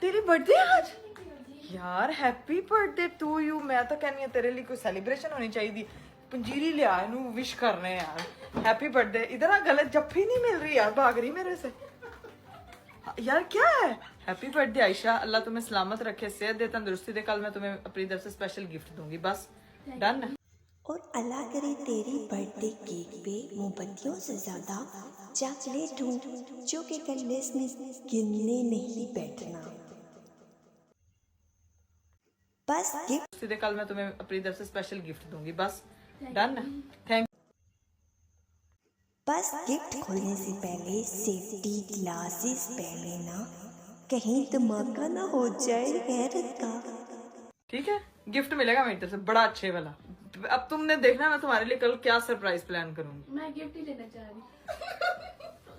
तेरी बर्थडे आज यार, हैप्पी बर्थडे टू यू। मैं तो कहनी तेरे लिए कोई सेलिब्रेशन होनी चाहिए। पंजीरी लिया इनू विश करने यार, हैप्पी बर्थडे। इधर आ, गलत जफ्फी नहीं मिल रही यार, भाग रही मेरे से यार। क्या है? हैप्पी बर्थडे आयशा, अल्लाह तुम्हें सलामत रखे, सेहत दे, तंदुरुस्ती दे। कल मैं तुम्हें अपनी तरफ से स्पेशल गिफ्ट दूंगी, बस डन। और अल्लाह करे तेरी बर्थडे केक पे मोमबत्तियों से ज्यादा चॉकलेट हो, जो कि गले में गिनने नहीं बैठना। बस गिफ्ट सीधे कल मैं तुम्हें अपनी तरफ से स्पेशल गिफ्ट दूंगी, बस डन। थैंक। बस गिफ्ट खोलने से पहले सेफ्टी ग्लासेस पहन लेना, कहीं धमाका ना हो जाए हैरत का। ठीक है, गिफ्ट मिलेगा मेरी तरफ से बड़ा अच्छे वाला। अब तुमने देखना मैं तुम्हारे लिए कल क्या सरप्राइज प्लान करूंगी। मैं गिफ्ट ही लेना चाह रही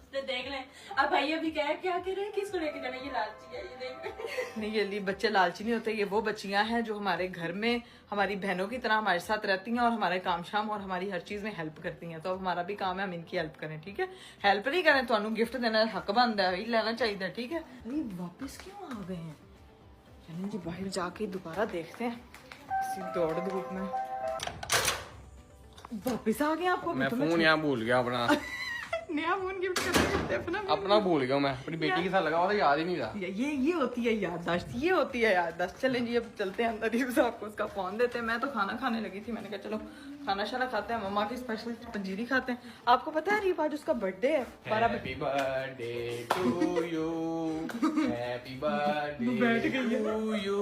तो देख लें। अब भाई अभी क्या कह रहे हैं, किसको लेके जाना? ये लालची है, ये देख। नहीं, ये बच्चे लालची नहीं होते। ये वो बच्चियां हैं जो हमारे घर में हमारी बहनों की तरह हमारे साथ रहती हैं और हमारे काम शाम और हमारी हर चीज में हेल्प करती हैं। तो अब हमारा भी काम है हम इनकी हेल्प करें, ठीक है? हेल्प नहीं करें तो गिफ्ट देना हक बनता है, लेना चाहिए, ठीक है? अरे वापिस क्यों आ गए हैं? चलें जी बाहर जाके दोबारा देखते हैं, इसी दौड़ धूप में वापिस आ गए। आपको मैं फोन यहाँ भूल गया अपना। नया फोन गिफ्ट करते अपना भूल गया मैं, अपनी बेटी के साथ लगा हुआ था, याद ही नहीं रहा। ये होती है याददाश्त, ये होती है याददाश्त। चलें जी अब चलते हैं अंदर, ही आपको उसका फोन देते हैं। मैं तो खाना खाने लगी थी, मैंने कहा चलो खाना शाना खाते हैं, मम्मा की स्पेशल पंजीरी खाते हैं। आपको पता है रीब आज उसका बर्थडे है। Happy birthday to you, happy birthday to you.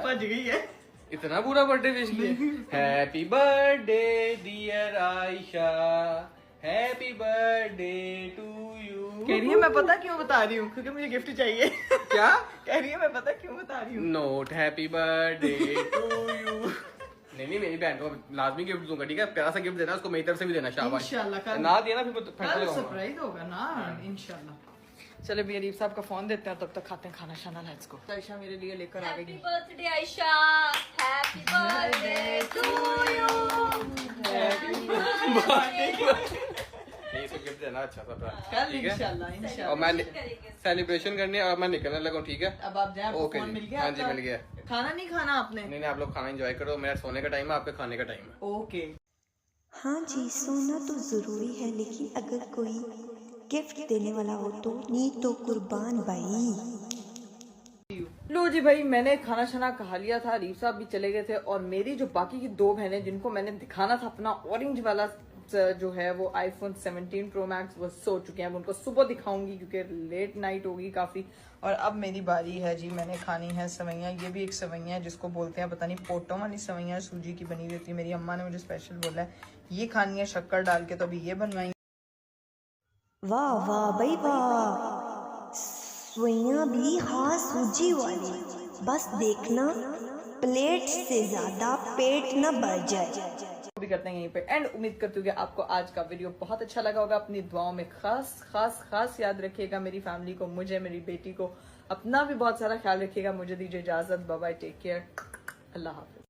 भज गई है। इतना बुरा बर्थडे विश किया। Happy birthday dear Ayesha, happy birthday to you. कह रही है मैं पता क्यों बता रही हूँ, क्योंकि मुझे गिफ्ट चाहिए। क्या कह रही है मैं पता क्यों बता रही हूँ। Note happy birthday to you. नहीं मेरी बहन को लाजमी गिफ्ट दूंगा, ठीक है? प्यारा सा गिफ्ट देना उसको, मेरी तरफ से भी देना। शाबाश। इंशाल्लाह ना दिया ना फिर सरप्राइज होगा ना, इंशाल्लाह। चले भी अरीब साहब का फोन देते हैं, तब तक खाते हैं खाना शाना। Let's go. आयशा मेरे लिए लेकर आ गई। Birthday Ayesha, happy birthday to you. नहीं इसको गिफ्ट देना अच्छा सा, कल ठीक है? इंशाल्लाह इंशाल्लाह। और मैं सेलिब्रेशन करने और मैं निकलने लगा हूँ, ठीक है? अब आप जाए, ओके फोन जी। मिल गया? हाँ जी आपका? मिल गया। खाना नहीं खाना आपने? नहीं आप लोग खाना एंजॉय करो, मेरा सोने का टाइम है, आपका खाने का टाइम है। ओके। हाँ जी, सोना तो जरूरी है, लेकिन अगर कोई गिफ्ट देने वाला हो तो नी तो कुर्बान भाई। लो जी भाई, मैंने खाना शाना खा लिया था, रीफ साहब भी चले गए थे, और मेरी जो बाकी की दो बहनें जिनको मैंने दिखाना था अपना ऑरेंज वाला जो है वो आईफोन 17 प्रो मैक्स, वो सो चुके हैं। अब उनको सुबह दिखाऊंगी क्योंकि लेट नाइट होगी काफी। और अब मेरी बारी है जी, मैंने खानी है सवैयाँ। ये भी एक सवैयाँ है जिसको बोलते हैं पता नहीं, पोटों वाली सवैयाँ, सूजी की बनी हुई होती है। मेरी अम्मा ने मुझे स्पेशल बोला है ये खानी है शक्कर डाल के, तो अभी ये बनवाई। वाह वाह भाई वाह, सवैयां भी हाँ सूजी वाली। बस देखना प्लेट से ज्यादा पेट न भर जाए। भी करते हैं यहीं पे एंड। उम्मीद करती हूँ कि आपको आज का वीडियो बहुत अच्छा लगा होगा। अपनी दुआओं में खास खास खास याद रखिएगा मेरी फैमिली को, मुझे, मेरी बेटी को। अपना भी बहुत सारा ख्याल रखिएगा। मुझे दीजिए इजाजत, बाय बाय, टेक केयर, अल्लाह हाफिज।